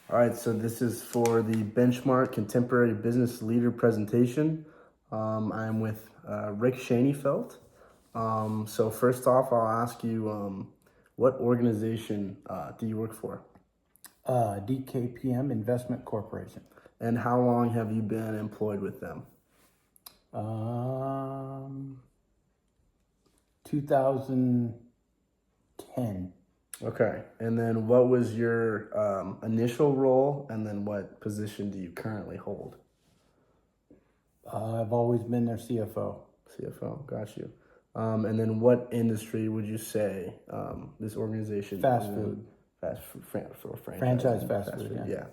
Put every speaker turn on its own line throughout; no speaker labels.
All right, so this is for the Benchmark Contemporary Business Leader presentation. I'm with Nick.shaney. So first off, I'll ask you, what organization do you work for?
DKPM Investment Corporation.
And how long have you been employed with them?
2010.
Okay, and then what was your initial role, and then what position do you currently hold?
I've always been their CFO.
CFO, got you. And then what industry would you say this organization
Fast
is
food.
in? Fast food,
Franchise fast food,
yeah.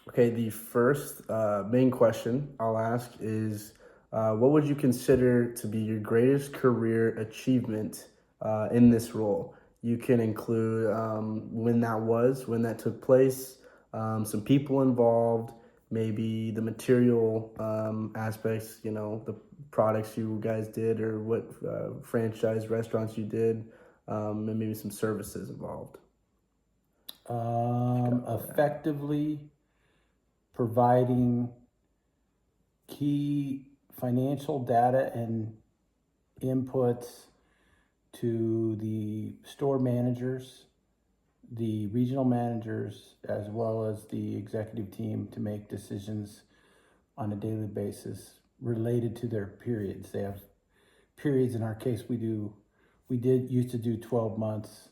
Okay, the first main question I'll ask is, what would you consider to be your greatest career achievement in this role? You can include when that took place, some people involved, maybe the material aspects, the products you guys did, or what franchise restaurants you did, and maybe some services involved.
Effectively providing key financial data and inputs to the store managers, the regional managers, as well as the executive team to make decisions on a daily basis related to their periods. They have periods. In our case, we used to do 12 months,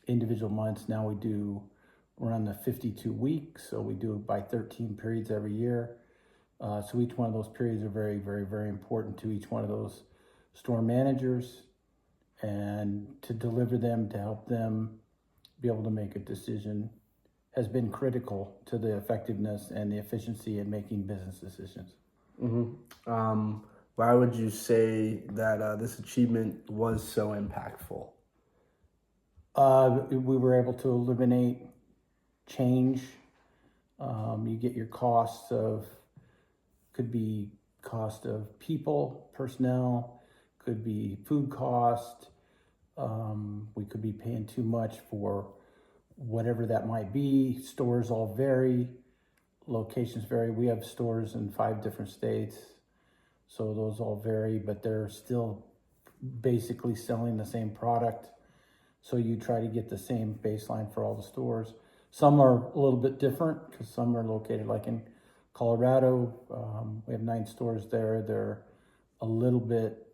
individual months. Now we're on the 52 weeks, so we do it by 13 periods every year. So each one of those periods are very, very, very important to each one of those store managers, and to deliver them, to help them be able to make a decision has been critical to the effectiveness and the efficiency in making business decisions.
Why would you say that this achievement was so impactful?
We were able to eliminate change. You get your could be cost of people, personnel, could be food cost. We could be paying too much for whatever that might be. Stores all vary, locations vary. We have stores in 5 different states, so those all vary, but they're still basically selling the same product. So you try to get the same baseline for all the stores. Some are a little bit different because some are located like in Colorado. We have 9 stores there. They're a little bit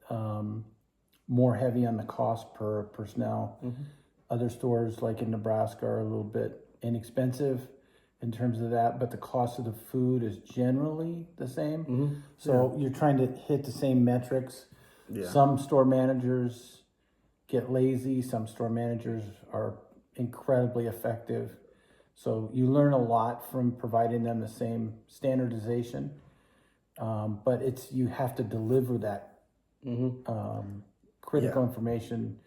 more heavy on the cost per personnel. Other stores like in Nebraska are a little bit inexpensive in terms of that, but the cost of the food is generally the same. So you're trying to hit the same metrics. Some store managers get lazy. Some store managers are incredibly effective. So you learn a lot from providing them the same standardization, but you have to deliver that critical information,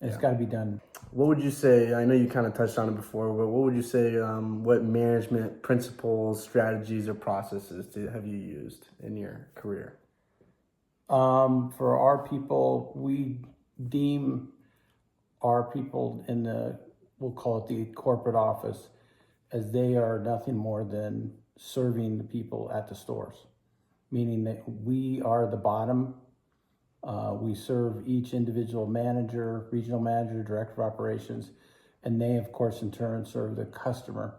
and it's got to be done.
What would you say, I know you kind of touched on it before, but what would you say, what management principles, strategies, or processes have you used in your career?
For our people, we deem our people we'll call it the corporate office, as they are nothing more than serving the people at the stores, meaning that we are the bottom. We serve each individual manager, regional manager, director of operations, and they, of course, in turn serve the customer.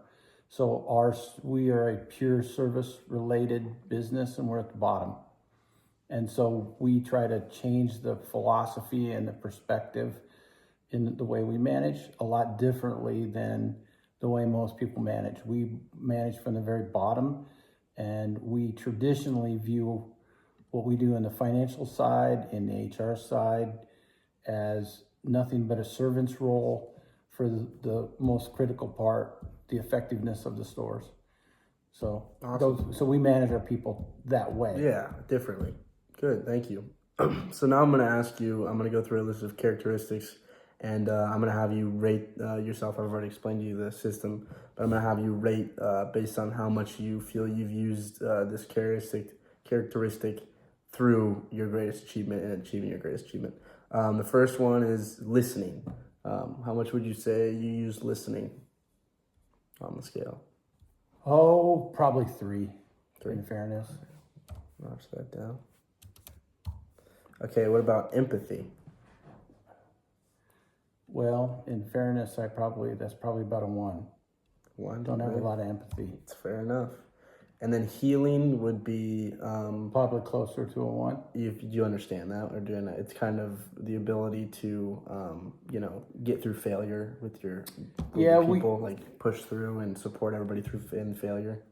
So we are a pure service-related business, and we're at the bottom. And so we try to change the philosophy and the perspective in the way we manage a lot differently than the way most people manage. We manage from the very bottom, and we traditionally view what we do on the financial side and the HR side as nothing but a servant's role for the most critical part, the effectiveness of the stores. So,
Awesome.
So we manage our people that way.
Yeah, differently. Good, thank you. So now I'm going to go through a list of characteristics, and I'm going to have you rate yourself. I've already explained to you the system, but I'm going to have you rate based on how much you feel you've used this characteristic through your greatest achievement and achieving your greatest achievement. The first one is listening. How much would you say you use listening on the scale?
Oh, probably 3.
3.
In fairness.
Notch that down. Okay, what about empathy?
Well, in fairness, that's probably about a 1.
1.
Don't have a
right?
lot of empathy.
It's fair enough. And then healing would be
Probably closer to a 1.
if you understand that or doing that. It's kind of the ability to get through failure with your group of people, like push through and support everybody through in failure.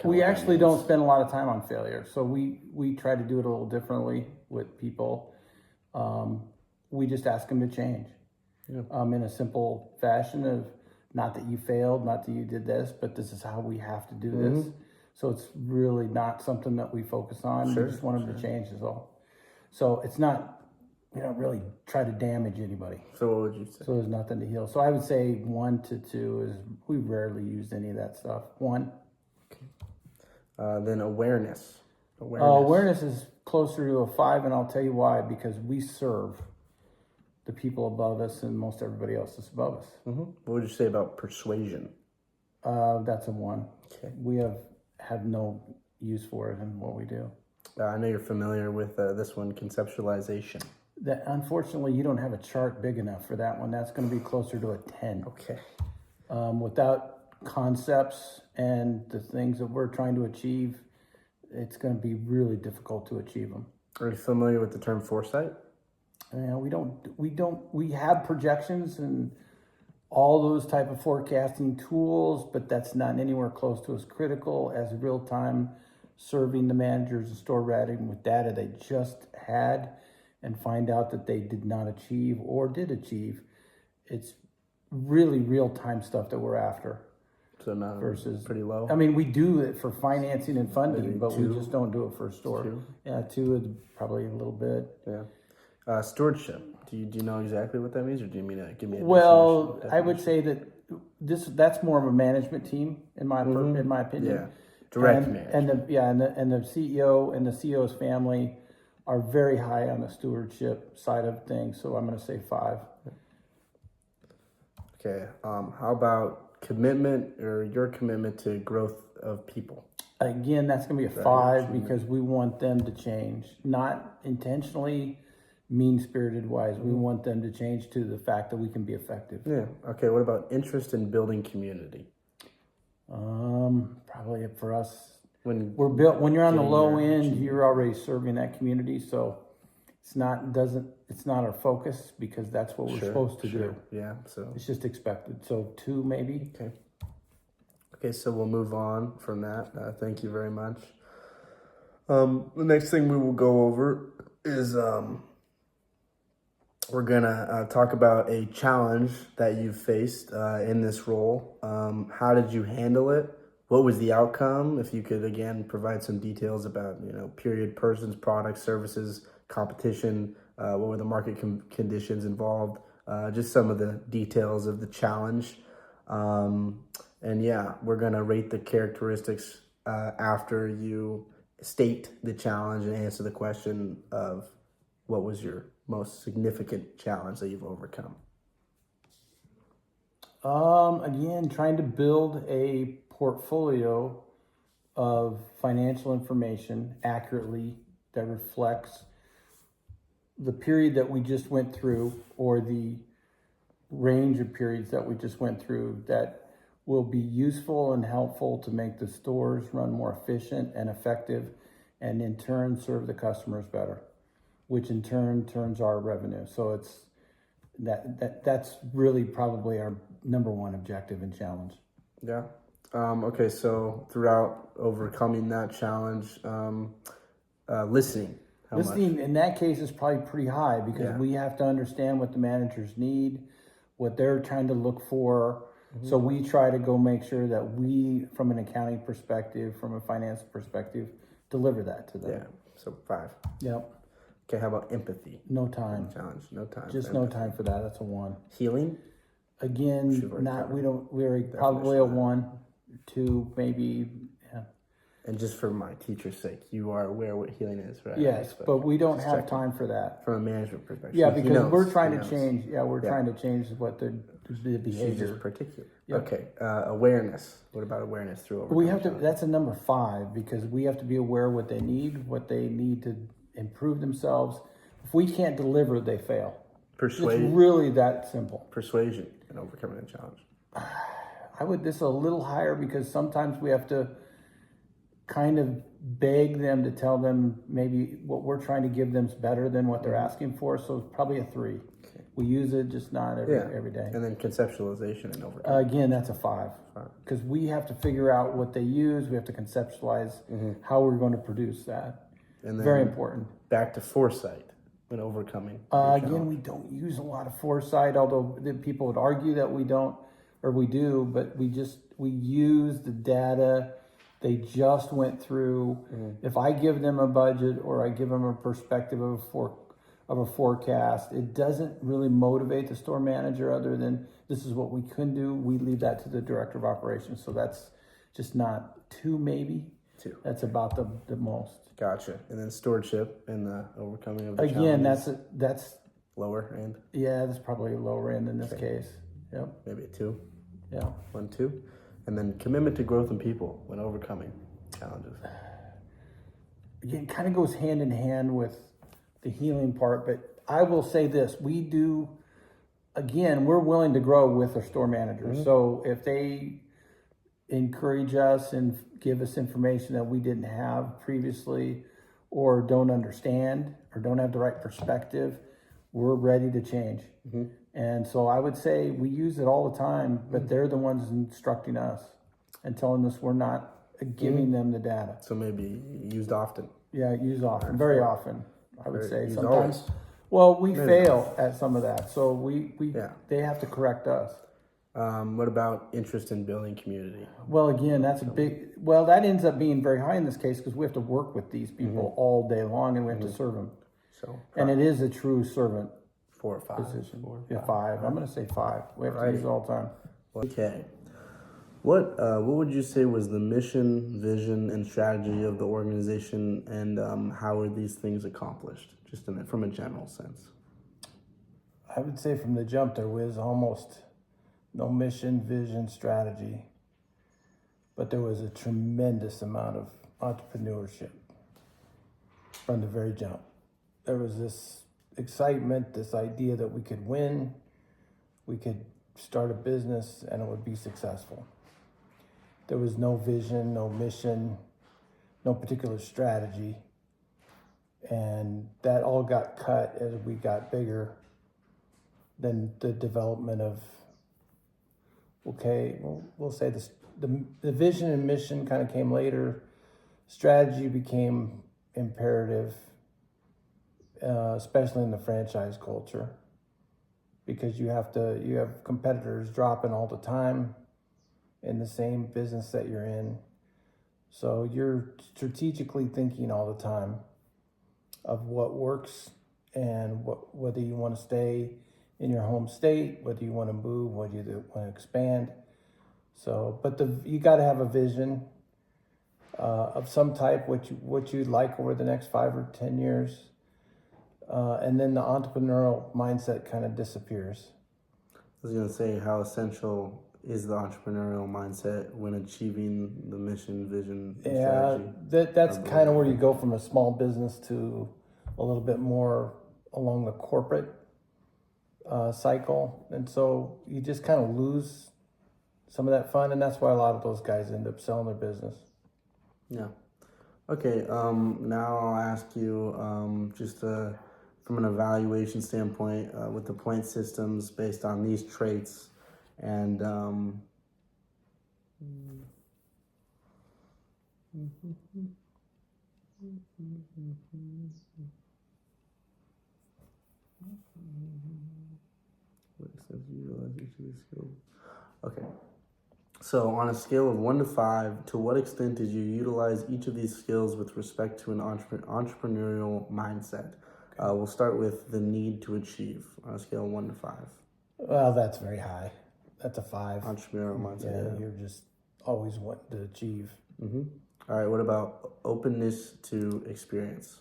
We actually don't spend a lot of time on failure, so we try to do it a little differently with people. We just ask them to change in a simple fashion of, not that you failed, not that you did this, but this is how we have to do this. So it's really not something that we focus on. We just want them to change is all. So it's not, we don't really try to damage anybody.
So what would you say?
So there's nothing to heal. So I would say 1 to 2 is, we rarely use any of that stuff. 1.
Then awareness.
Awareness is closer to a 5, and I'll tell you why. Because we serve the people above us, and most everybody else is above us.
What would you say about persuasion?
That's a 1.
Okay.
We have no use for it in what we do.
I know you're familiar with this one, conceptualization.
That, unfortunately, you don't have a chart big enough for that one. That's going to be closer to a 10.
Okay.
Without concepts and the things that we're trying to achieve, it's going to be really difficult to achieve them.
Are you familiar with the term foresight?
We have projections and all those type of forecasting tools, but that's not anywhere close to as critical as real time serving the managers and store routing with data they just had and find out that they did not achieve or did achieve. It's really real time stuff that we're after.
So now versus pretty low.
I mean, we do it for financing and funding,
Maybe
but
2.
we just don't do it for a store.
2.
Yeah, 2 is probably a little bit.
Yeah. Stewardship. Do you know exactly what that means, or do you mean to give me a
Well, I would say that that's more of a management team in my opinion.
Yeah, direct management.
And the CEO and the CEO's family are very high on the stewardship side of things. So I'm going to say 5.
Okay. How about commitment, or your commitment to growth of people?
Again, that's going to be a 5 because we want them to change, not intentionally mean-spirited wise. We want them to change to the fact that we can be effective.
Yeah. Okay. What about interest in building community?
Probably for us, when you're on the low end, you're already serving that community. So it's not our focus, because that's what we're supposed to do.
Yeah. So
it's just expected. So 2 maybe.
Okay. So we'll move on from that. Thank you very much. The next thing we will go over is we're gonna talk about a challenge that you've faced in this role. How did you handle it? What was the outcome? If you could again provide some details about period, persons, products, services, competition. What were the market conditions involved? Just some of the details of the challenge. And yeah, we're gonna rate the characteristics after you state the challenge and answer the question of what was your most significant challenge that you've overcome.
Again, trying to build a portfolio of financial information accurately that reflects the period that we just went through, or the range of periods that we just went through, that will be useful and helpful to make the stores run more efficient and effective, and in turn serve the customers better, which in turn turns our revenue. So it's that's really probably our number 1 objective and challenge.
Yeah. Okay. So throughout overcoming that challenge, listening.
Listening in that case is probably pretty high, because we have to understand what the managers need, what they're trying to look for. So we try to go make sure that we, from an accounting perspective, from a finance perspective, deliver that to them.
Yeah. So 5.
Yep.
Okay. How about empathy?
No time.
Challenge. No time.
Just no time for that. That's a 1.
Healing.
Again, we're probably a 1, 2, maybe. Yeah.
And just for my teacher's sake, you are aware what healing is, right?
Yes, but we don't have time for that.
From a management perspective.
Yeah,
He
because
knows,
we're trying
he
to
knows.
change. Yeah, we're trying to change what the
She's
behavior.
just particular.
Yep.
Okay. Awareness. What about awareness through overcoming?
We have to. That's a number 5 because we have to be aware what they need to improve themselves. If we can't deliver, they fail. It's really that simple.
Persuasion and overcoming a challenge.
This is a little higher because sometimes we have to kind of beg them to tell them maybe what we're trying to give them is better than what they're asking for. So it's probably a 3. Okay. We use it, just not every day.
And then conceptualization and overcoming.
Again, that's a 5 because we have to figure out what they use. We have to conceptualize how we're going to produce that. And then very important.
Back to foresight when overcoming.
Again, we don't use a lot of foresight, although people would argue that we don't, or we do, but we use the data they just went through. If I give them a budget or I give them a perspective of a forecast, it doesn't really motivate the store manager other than this is what we can do. We leave that to the director of operations. So that's just not 2, maybe. 2. That's about the most.
Gotcha. And then stewardship and the overcoming of the
again,
challenges.
that's
lower end.
Yeah, that's probably a lower end in this case. Yep.
Maybe a 2.
Yeah.
1, 2. And then commitment to growth in people when overcoming challenges.
Again, it kind of goes hand in hand with the healing part, but I will say this, we're willing to grow with our store managers. So if they encourage us and give us information that we didn't have previously or don't understand or don't have the right perspective, we're ready to change. And so I would say we use it all the time, but they're the ones instructing us and telling us we're not giving them the data.
So maybe used often.
Yeah, used often, very often, I would say. Sometimes.
Always.
Well, we fail at some of that, so they have to correct us.
What about interest in building community?
Well, again, that's that ends up being very high in this case because we have to work with these people all day long and we have to serve them. So, and it is a true servant
4 or 5
position. 5. I'm going to say 5. We have to use it all the time.
Okay. What would you say was the mission, vision, and strategy of the organization, and how are these things accomplished, just from a general sense?
I would say from the jump there was almost no mission, vision, strategy, but there was a tremendous amount of entrepreneurship from the very jump. There was this excitement, this idea that we could win, we could start a business, and it would be successful. There was no vision, no mission, no particular strategy, and that all got cut as we got bigger. Then the development of, we'll say this, the vision and mission kind of came later. Strategy became imperative, especially in the franchise culture, because you have competitors dropping all the time in the same business that you're in. So you're strategically thinking all the time of what works and whether you want to stay in your home state, whether you want to move, whether you want to expand. So, but you got to have a vision of some type, what you'd like over the next 5 or 10 years. And then the entrepreneurial mindset kind of disappears.
I was going to say, how essential is the entrepreneurial mindset when achieving the mission, vision, and strategy?
That's kind of where you go from a small business to a little bit more along the corporate cycle. And so you just kind of lose some of that fun, and that's why a lot of those guys end up selling their business.
Yeah. Okay, now I'll ask you just from an evaluation standpoint with the point systems based on these traits and okay. So on a scale of 1 to 5, to what extent did you utilize each of these skills with respect to an entrepreneurial mindset? We'll start with the need to achieve on a scale of 1 to 5.
Well, that's very high. That's a 5.
Entrepreneurial mindset.
Yeah, you're just always wanting to achieve.
All right, what about openness to experience?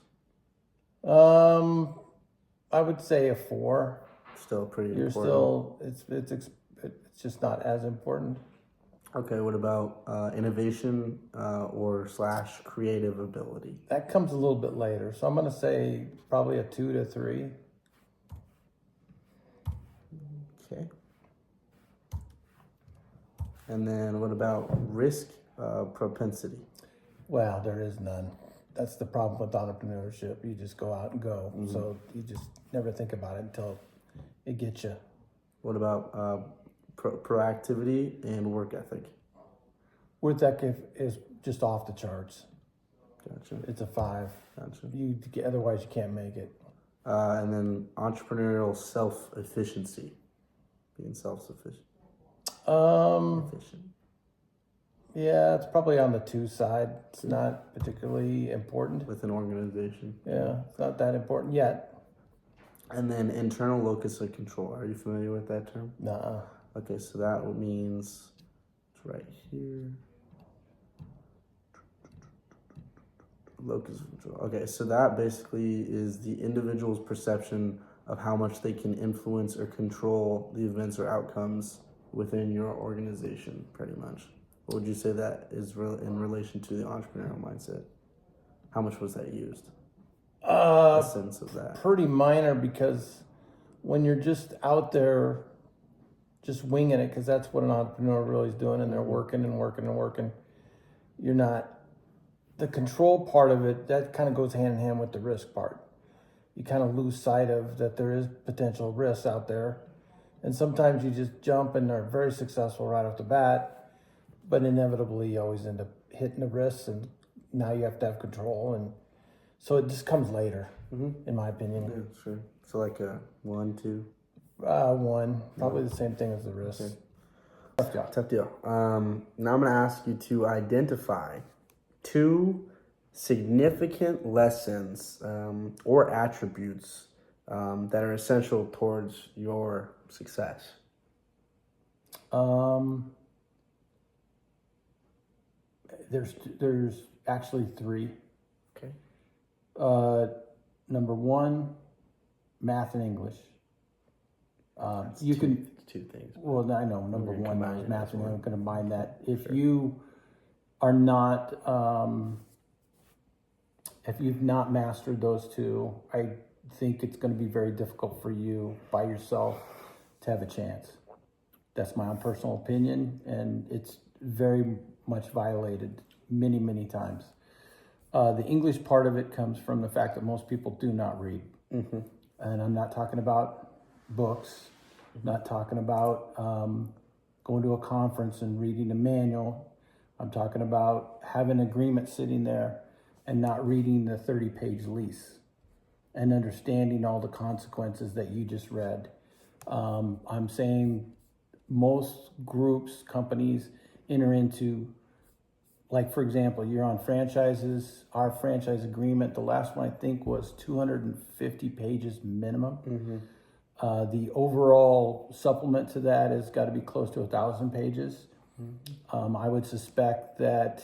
I would say a 4.
Still pretty
You're
important.
still, it's just not as important.
Okay, what about innovation or slash creative ability?
That comes a little bit later. So I'm going to say probably a 2 to 3.
Okay. And then what about risk propensity?
Well, there is none. That's the problem with entrepreneurship. You just go out and go. So you just never think about it until it gets you.
What about proactivity and work ethic?
Work ethic is just off the charts.
Gotcha.
It's a 5.
Gotcha.
Otherwise you can't make it.
And then entrepreneurial self-efficiency, being self-sufficient. Efficient.
Yeah, it's probably on the 2 side. It's not particularly important.
With an organization.
Yeah, it's not that important yet.
And then internal locus of control. Are you familiar with that term?
Nuh-uh.
Okay, so that means it's right here. Locus of control. Okay, so that basically is the individual's perception of how much they can influence or control the events or outcomes within your organization, pretty much. What would you say that is in relation to the entrepreneurial mindset? How much was that used? A sense of that.
Pretty minor, because when you're just out there just winging it, because that's what an entrepreneur really is doing, and they're working and working and working, you're not, the control part of it, that kind of goes hand in hand with the risk part. You kind of lose sight of that there is potential risks out there. And sometimes you just jump and are very successful right off the bat, but inevitably you always end up hitting the risks, and now you have to have control. And so it just comes later, in my opinion.
Yeah, sure. So like a 1, 2?
1, probably the same thing as the risk.
Okay. Tough deal. Now I'm going to ask you to identify 2 significant lessons or attributes that are essential towards your success.
There's actually 3.
Okay.
Number 1, math and English. You can
2 things.
Well, I know number 1 is math, and I'm going to mind that. If
Sure.
you are not, if you've not mastered those 2, I think it's going to be very difficult for you by yourself to have a chance. That's my own personal opinion, and it's very much violated many, many times. The English part of it comes from the fact that most people do not read. And I'm not talking about books, not talking about going to a conference and reading a manual. I'm talking about having an agreement sitting there and not reading the 30-page lease and understanding all the consequences that you just read. I'm saying most groups, companies enter into, like, for example, you're on franchises. Our franchise agreement, the last one I think was 250 pages minimum. The overall supplement to that has got to be close to 1,000 pages. I would suspect that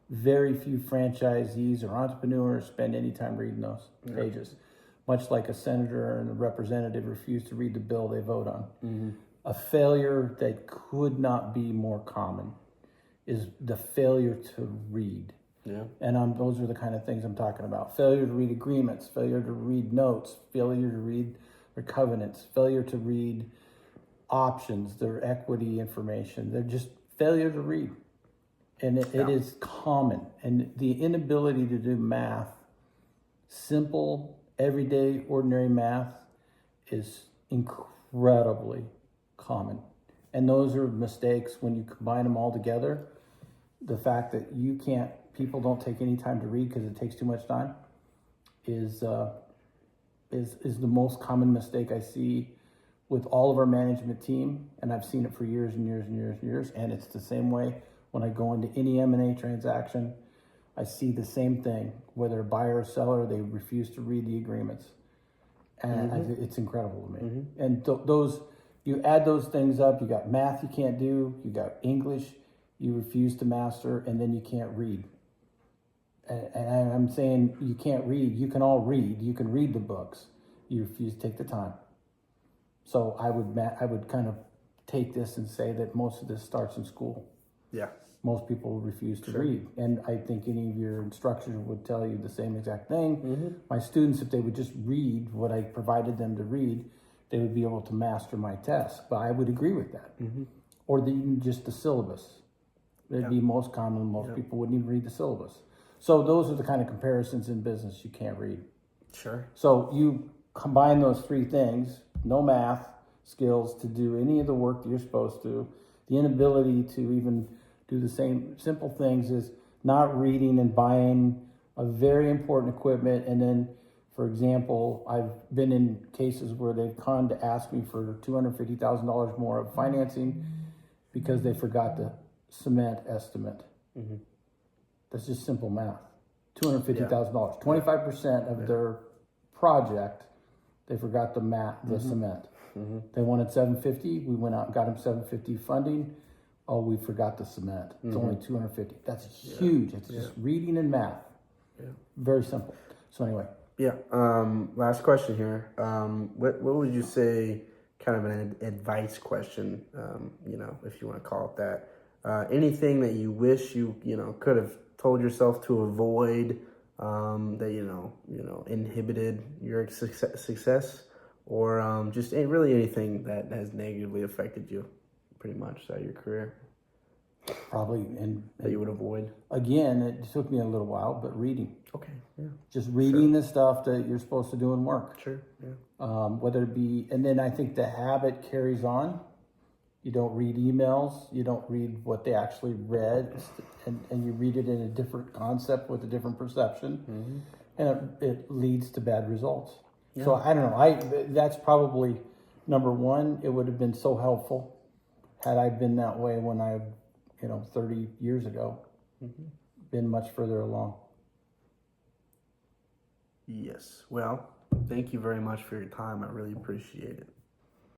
very few franchisees or entrepreneurs spend any time reading those pages, much like a senator and a representative refuse to read the bill they vote on. A failure that could not be more common is the failure to read.
Yeah.
And those are the kind of things I'm talking about. Failure to read agreements, failure to read notes, failure to read their covenants, failure to read options, their equity information. They're just failure to read. And it is common. And the inability to do math, simple, everyday, ordinary math, is incredibly common. And those are mistakes when you combine them all together. The fact that people don't take any time to read because it takes too much time is the most common mistake I see with all of our management team. And I've seen it for years and years and years and years. And it's the same way when I go into any M&A transaction. I see the same thing, whether a buyer or seller, they refuse to read the agreements. And it's incredible to me. And you add those things up, you got math you can't do, you got English you refuse to master, and then you can't read. and I'm saying you can't read. You can all read. You can read the books. You refuse to take the time. So I would kind of take this and say that most of this starts in school.
Yeah.
Most people refuse to read. And I think any of your instructors would tell you the same exact thing. My students, if they would just read what I provided them to read, they would be able to master my test. But I would agree with that. Or even just the syllabus. It'd be most common. Most people wouldn't even read the syllabus. So those are the kind of comparisons in business you can't read.
Sure.
So you combine those three things, no math skills to do any of the work that you're supposed to, the inability to even do the same simple things as not reading and buying a very important equipment. And then, for example, I've been in cases where they've come to ask me for $250,000 more of financing because they forgot the cement estimate. That's just simple math. $250,000, 25% of their project, they forgot the cement. They wanted $750. We went out and got them $750 funding. Oh, we forgot the cement. It's only $250. That's huge. It's just reading and math. Very simple. So anyway.
Yeah. Last question here. What would you say? Kind of an advice question. If you want to call it that. Anything that you wish you could have told yourself to avoid, that inhibited your success, or just really anything that has negatively affected you, pretty much throughout your career.
Probably,
that you would avoid.
Again, it took me a little while, but reading.
Okay. Yeah.
Just reading the stuff that you're supposed to do in work.
Sure. Yeah.
Whether it be, and then I think the habit carries on. You don't read emails. You don't read what they actually read, and you read it in a different concept with a different perception, and it leads to bad results. Yeah. So I don't know. That's probably number one. It would have been so helpful had I been that way when I, 30 years ago, been much further along.
Yes. Well, thank you very much for your time. I really appreciate it.